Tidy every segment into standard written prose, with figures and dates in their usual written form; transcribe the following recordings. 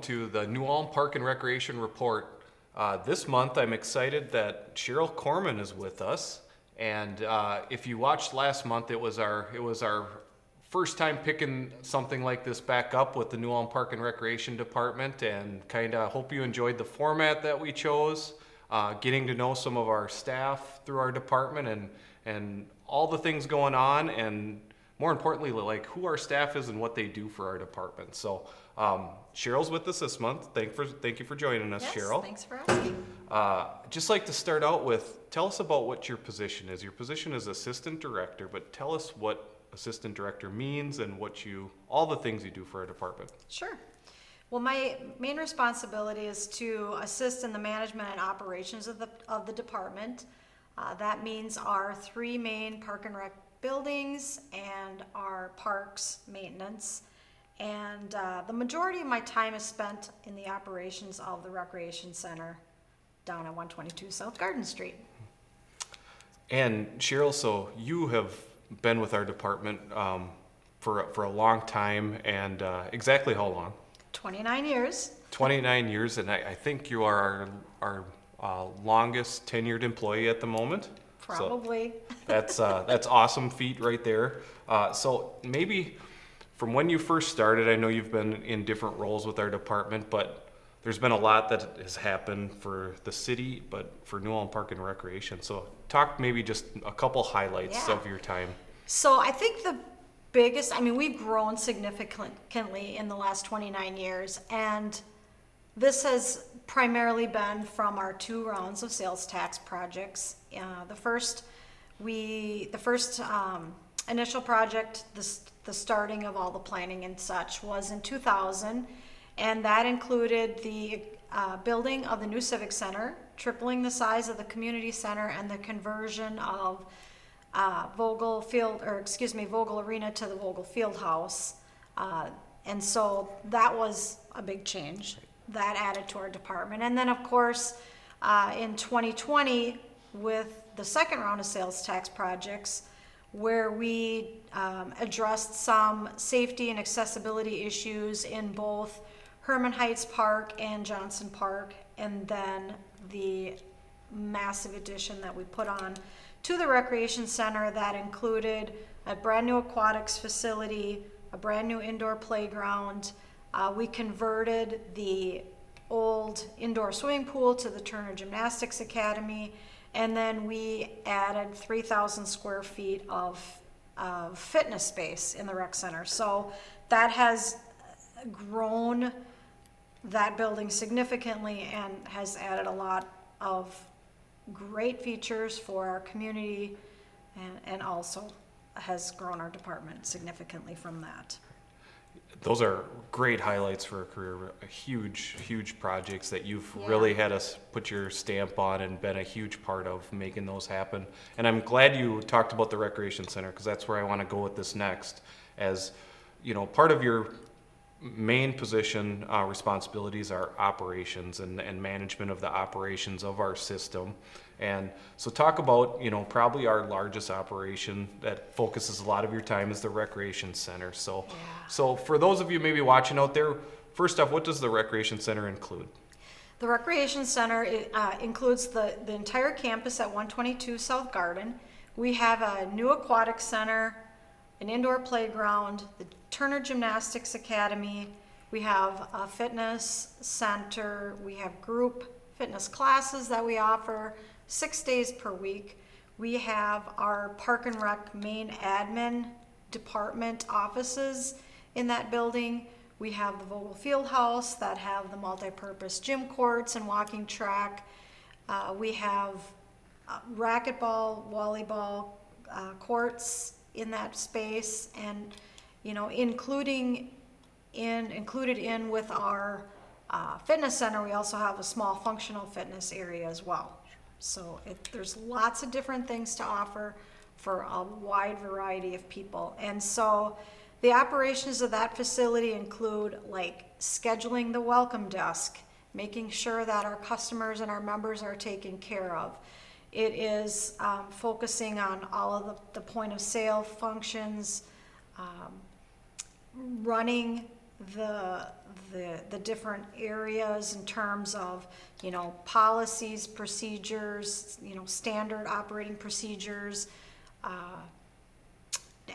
to the New Ulm Park and Recreation Report. This month, I'm excited that Cheryl Corman is with us. And if you watched last month, it was our first time picking something like this back up with the New Ulm Park and Recreation Department, and kind of hope you enjoyed the format that we chose, getting to know some of our staff through our department and all the things going on, and more importantly, like who our staff is and what they do for our department. So Cheryl's with us this month. Thank you for joining us, Yes, Cheryl. thanks for asking. Just like to start out with, tell us about what your position is. Your position is assistant director, but tell us what assistant director means and all the things you do for our department. Sure. Well, my main responsibility is to assist in the management and operations of the department. That means our three main park and rec buildings and our parks maintenance. And the majority of my time is spent in the operations of the recreation center down at 122 South Garden Street. And Cheryl, so you have been with our department for a long time, and exactly how long? 29 years. 29 years, and I think you are our longest tenured employee at the moment. Probably. So that's awesome feat right there. So maybe from when you first started, I know you've been in different roles with our department, but there's been a lot that has happened for the city, but for New Ulm Park and Recreation. So talk maybe just a couple highlights of your time. So I think the biggest, we've grown significantly in the last 29 years, and this has primarily been from our 2 rounds of sales tax projects. The first initial project, the starting of all the planning and such, was in 2000, and that included the building of the new Civic Center, tripling the size of the community center, and the conversion of Vogel Arena to the Vogel Fieldhouse. And so that was a big change. That added to our department. And then, of course, in 2020, with the second round of sales tax projects, where we addressed some safety and accessibility issues in both Herman Heights Park and Johnson Park, and then the massive addition that we put on to the recreation center that included a brand new aquatics facility, a brand new indoor playground. We converted the old indoor swimming pool to the Turner Gymnastics Academy, and then we added 3,000 square feet of fitness space in the rec center. So that has grown that building significantly and has added a lot of great features for our community, and also has grown our department significantly from that. Those are great highlights for a career, huge projects that you've really had us put your stamp on and been a huge part of making those happen. And I'm glad you talked about the recreation center, because that's where I want to go with this next. As you know, part of your main position responsibilities are operations and management of the operations of our system. And so talk about, probably our largest operation that focuses a lot of your time is the recreation center. So for those of you maybe watching out there, first off, what does the recreation center include? The recreation center includes the entire campus at 122 South Garden. We have a new aquatic center, an indoor playground, the Turner Gymnastics Academy. We have a fitness center. We have group fitness classes that we offer 6 days per week. We have our Park and Rec main admin department offices in that building. We have the Vogel Fieldhouse that have the multi-purpose gym courts and walking track. We have racquetball, volleyball courts in that space, and included in with our fitness center, we also have a small functional fitness area as well. So there's lots of different things to offer for a wide variety of people. And so the operations of that facility include like scheduling the welcome desk, making sure that our customers and our members are taken care of. It is focusing on all of the point of sale functions, running the different areas in terms of, policies, procedures, standard operating procedures,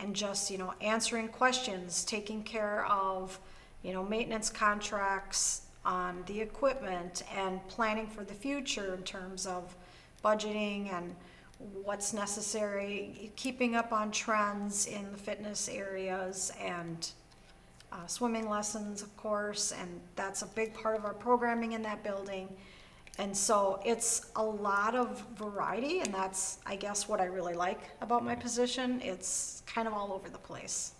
and just, answering questions, taking care of, maintenance contracts on the equipment, and planning for the future in terms of budgeting and what's necessary, keeping up on trends in the fitness areas, and swimming lessons, of course, and that's a big part of our programming in that building. And so it's a lot of variety, and that's, I guess, what I really like about my position. It's kind of all over the place.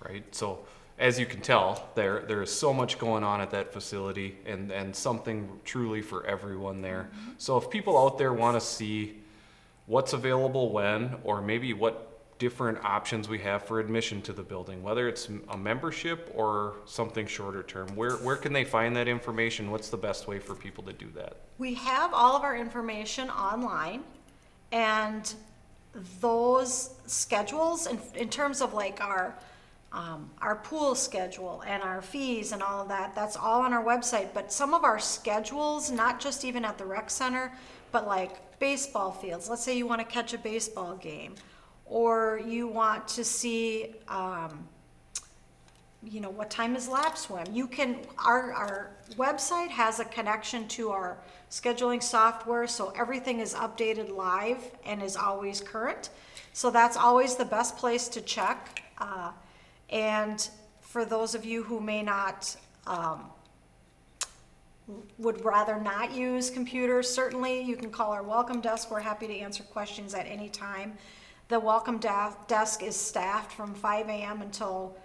Right, so as you can tell, there is so much going on at that facility, and something truly for everyone there. So if people out there want to see what's available when, or maybe what different options we have for admission to the building, whether it's a membership or something shorter term, where can they find that information? What's the best way for people to do that? We have all of our information online, and those schedules, in terms of like our pool schedule and our fees and all of that, that's all on our website. But some of our schedules, not just even at the rec center, but like baseball fields. Let's say you want to catch a baseball game, or you want to see, what time is lap swim. You can, our website has a connection to our scheduling software, so everything is updated live and is always current. So that's always the best place to check. And for those of you who may not, would rather not use computers, certainly you can call our welcome desk. We're happy to answer questions at any time. The welcome desk is staffed from 5 a.m. until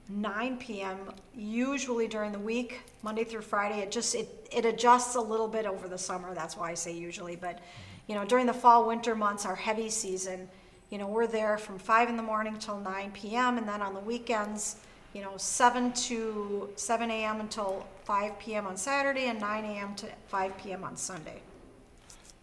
9 p.m. usually during the week, Monday through Friday. It adjusts a little bit over the summer. That's why I say usually. But during the fall, winter months, our heavy season, we're there from 5 in the morning till 9 p.m. and then on the weekends, 7 a.m. until 5 p.m. on Saturday, and 9 a.m. to 5 p.m. on Sunday.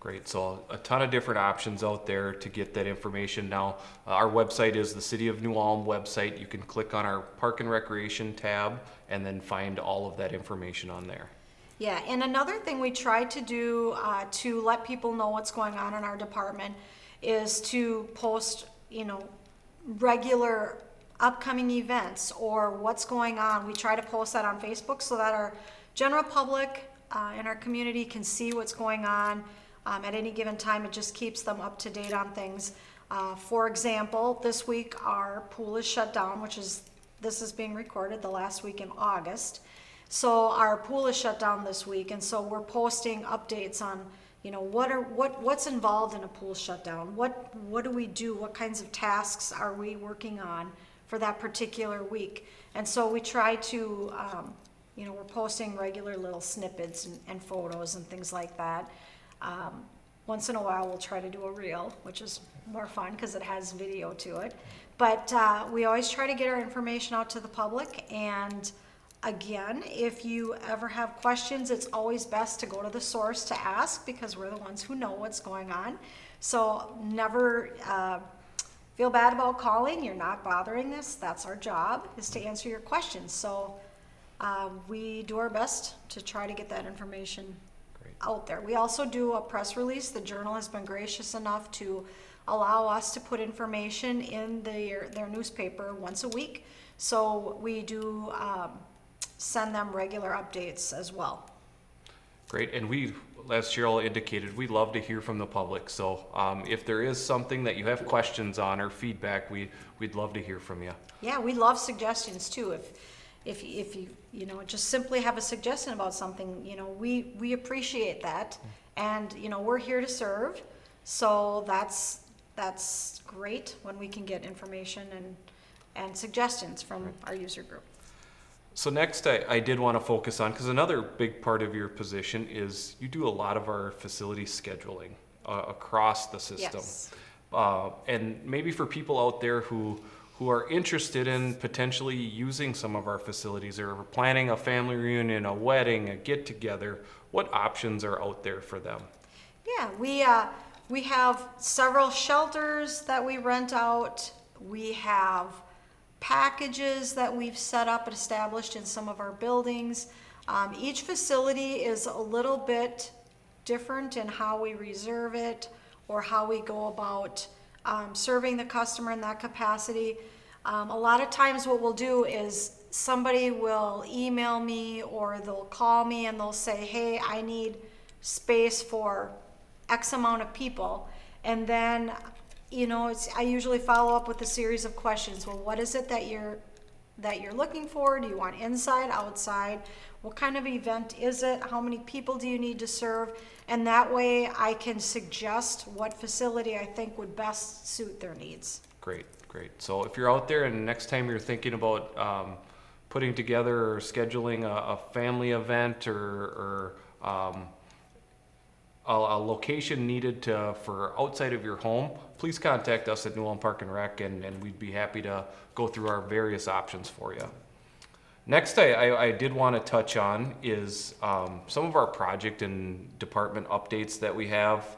Great, so a ton of different options out there to get that information. Now, our website is the City of New Ulm website. You can click on our Park and Recreation tab and then find all of that information on there. Yeah, and another thing we try to do to let people know what's going on in our department is to post, regular upcoming events or what's going on. We try to post that on Facebook so that our general public in our community can see what's going on. At any given time, it just keeps them up to date on things. For example, this week our pool is shut down, this is being recorded the last week in August. So our pool is shut down this week, and so we're posting updates on, what's involved in a pool shutdown. What do we do? What kinds of tasks are we working on for that particular week? And so we try to, we're posting regular little snippets and photos and things like that. Once in a while, we'll try to do a reel, which is more fun because it has video to it. But we always try to get our information out to the public. And again, if you ever have questions, it's always best to go to the source to ask, because we're the ones who know what's going on. So never feel bad about calling. You're not bothering us. That's our job, is to answer your questions. So we do our best to try to get that information out there. We also do a press release. The Journal has been gracious enough to allow us to put information in their newspaper once a week. So we do send them regular updates as well. Great, and we, as Cheryl indicated, we love to hear from the public. So if there is something that you have questions on or feedback, we'd love to hear from you. Yeah, we love suggestions too. If you just simply have a suggestion about something, we appreciate that, and we're here to serve. So that's great when we can get information and suggestions from our user group. So next, I did want to focus on, because another big part of your position is you do a lot of our facility scheduling across the system. Yes. And maybe for people out there who are interested in potentially using some of our facilities, or planning a family reunion, a wedding, a get-together, what options are out there for them? Yeah, we have several shelters that we rent out. We have packages that we've set up and established in some of our buildings. Each facility is a little bit different in how we reserve it or how we go about serving the customer in that capacity. A lot of times what we'll do is somebody will email me or they'll call me and they'll say, hey, I need space for X amount of people. And then, I usually follow up with a series of questions. Well, what is it that you're looking for? Do you want inside, outside? What kind of event is it? How many people do you need to serve? And that way I can suggest what facility I think would best suit their needs. Great. So if you're out there and next time you're thinking about putting together or scheduling a family event or a location needed for outside of your home, please contact us at New Ulm Park and Rec, and we'd be happy to go through our various options for you. Next, I did want to touch on is some of our project and department updates that we have.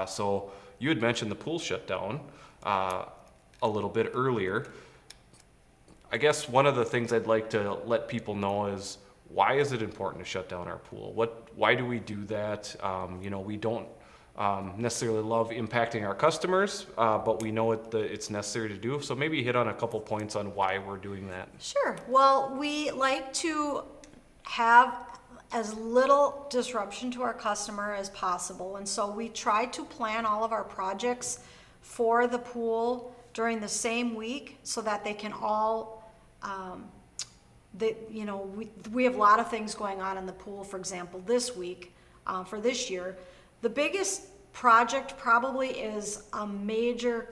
So you had mentioned the pool shutdown a little bit earlier. I guess one of the things I'd like to let people know is, why is it important to shut down our pool? Why do we do that? We don't necessarily love impacting our customers, but we know it's necessary to do. So maybe hit on a couple points on why we're doing that. Sure. Well, we like to have as little disruption to our customer as possible. And so we try to plan all of our projects for the pool during the same week so that they can all, we have a lot of things going on in the pool. For example, this week, for this year, the biggest project probably is a major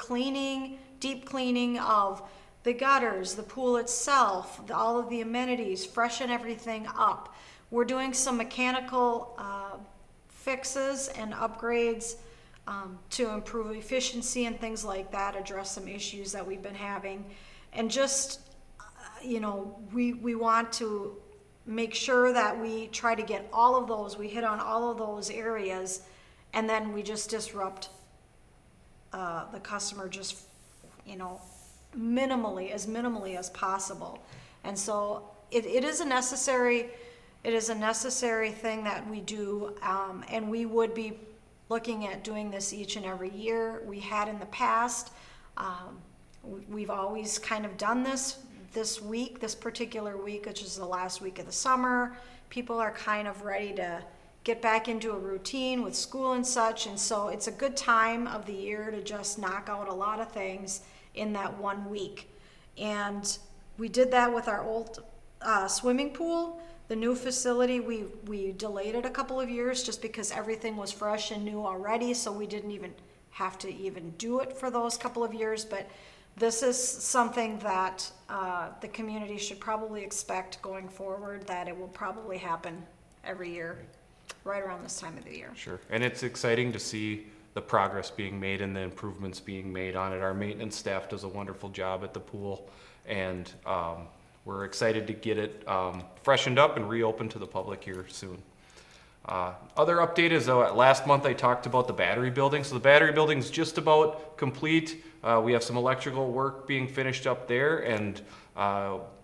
deep cleaning of the gutters, the pool itself, all of the amenities, freshen everything up. We're doing some mechanical fixes and upgrades to improve efficiency and things like that, address some issues that we've been having. And just, we want to make sure that we try to get all of those, we hit on all of those areas, and then we just disrupt the customer just, minimally as possible. And so it is a necessary thing that we do, and we would be looking at doing this each and every year. We had in the past. We've always kind of done this particular week, which is the last week of the summer. People are kind of ready to get back into a routine with school and such, and so it's a good time of the year to just knock out a lot of things in that 1 week. And we did that with our old swimming pool. The new facility, we delayed it a couple of years just because everything was fresh and new already, so we didn't even have to even do it for those couple of years. But this is something that the community should probably expect going forward, that it will probably happen every year right around this time of the year. Sure. And it's exciting to see the progress being made and the improvements being made on it. Our maintenance staff does a wonderful job at the pool, and we're excited to get it freshened up and reopened to the public here soon. Other update is last month I talked about the battery building. So the battery building is just about complete. We have some electrical work being finished up there, and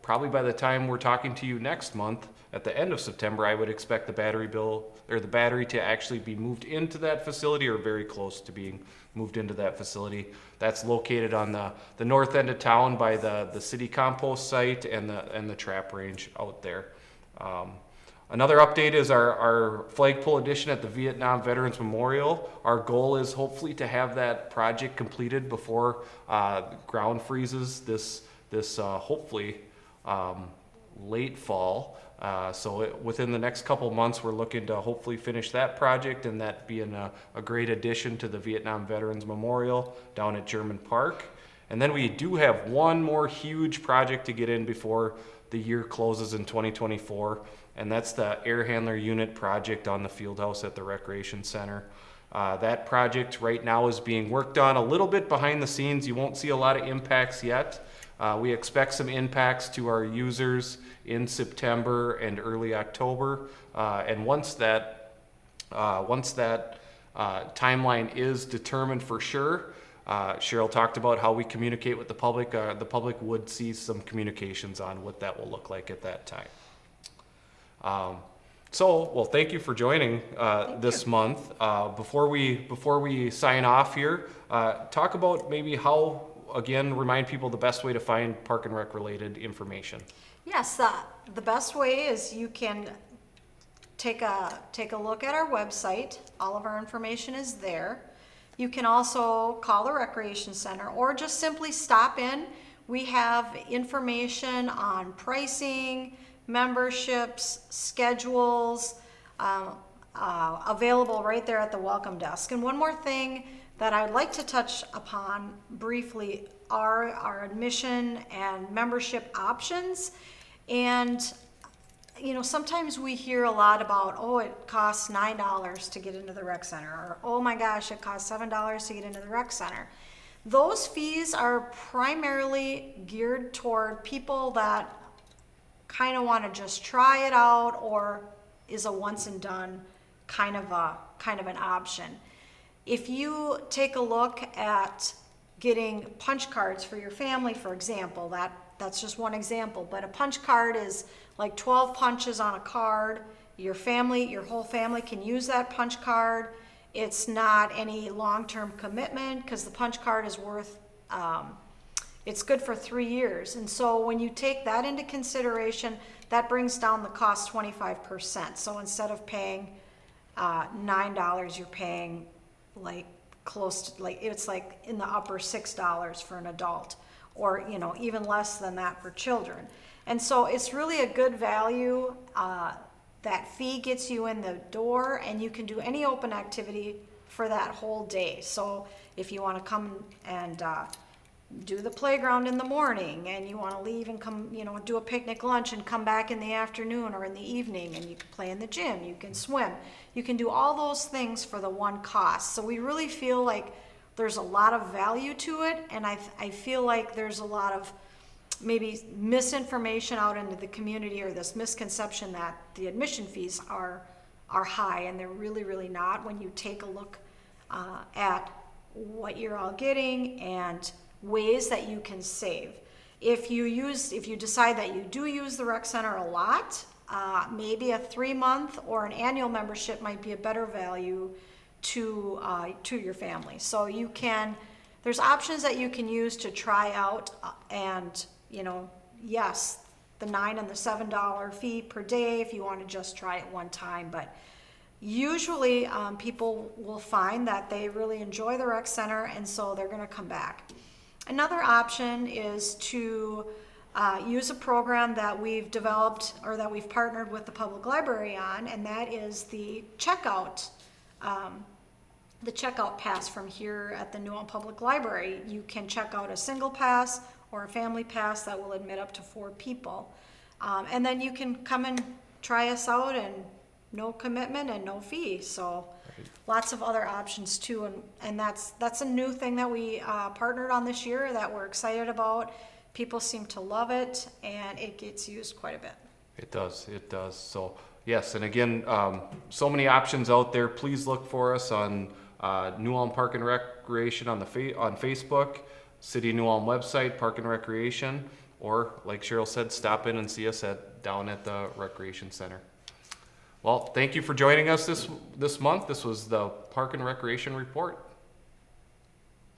probably by the time we're talking to you next month, at the end of September, I would expect the battery to actually be moved into that facility, or very close to being moved into that facility. That's located on the north end of town by the city compost site and the trap range out there. Another update is our flagpole addition at the Vietnam Veterans Memorial. Our goal is hopefully to have that project completed before ground freezes this hopefully late fall. So within the next couple months, we're looking to hopefully finish that project, and that being a great addition to the Vietnam Veterans Memorial down at German Park. And then we do have one more huge project to get in before the year closes in 2024, and that's the air handler unit project on the field house at the Recreation Center. That project right now is being worked on a little bit behind the scenes. You won't see a lot of impacts yet. We expect some impacts to our users in September and early October. And once that timeline is determined for sure, Cheryl talked about how we communicate with the public. The public would see some communications on what that will look like at that time. Well, thank you for joining this month. Before we sign off here, talk about maybe how, again, remind people the best way to find Park and Rec related information. Yes, the best way is you can take a look at our website. All of our information is there. You can also call the Recreation Center or just simply stop in. We have information on pricing, memberships, schedules, available right there at the welcome desk. And one more thing that I would like to touch upon briefly are our admission and membership options. And sometimes we hear a lot about, oh, it costs $9 to get into the rec center, or oh my gosh, it costs $7 to get into the rec center. Those fees are primarily geared toward people that kind of want to just try it out, or is a once and done kind of an option. If you take a look at getting punch cards for your family, for example, that's just one example, but a punch card is like 12 punches on a card. Your whole family can use that punch card. It's not any long-term commitment because the punch card is worth, it's good for 3 years. And so when you take that into consideration, that brings down the cost 25%. So instead of paying $9, you're paying like close to, like, it's like in the upper $6 for an adult, or even less than that for children. And so it's really a good value. That fee gets you in the door, and you can do any open activity for that whole day. So if you want to come and do the playground in the morning, and you want to leave and come, do a picnic lunch and come back in the afternoon or in the evening, and you can play in the gym, you can swim, you can do all those things for the one cost. So we really feel like there's a lot of value to it, and I feel like there's a lot of maybe misinformation out into the community, or this misconception that the admission fees are high, and they're really, really not when you take a look at what you're all getting and ways that you can save. If you decide that you do use the rec center a lot, maybe a 3-month or an annual membership might be a better value to your family. So there's options that you can use to try out, and yes, the $9 and the $7 fee per day if you want to just try it one time. But usually people will find that they really enjoy the rec center, and so they're going to come back. Another option is to use a program that we've developed, or that we've partnered with the public library on, and that is the checkout pass from here at the New Ulm Public Library. You can check out a single pass or a family pass that will admit up to 4 people. And then you can come and try us out, and no commitment and no fee. So lots of other options too. And that's a new thing that we partnered on this year that we're excited about. People seem to love it, and it gets used quite a bit. It does. So yes, and again, so many options out there. Please look for us on New Ulm Park and Recreation on Facebook, City of New Ulm website, Park and Recreation, or like Cheryl said, stop in and see us down at the Recreation Center. Well, thank you for joining us this month. This was the Park and Recreation Report.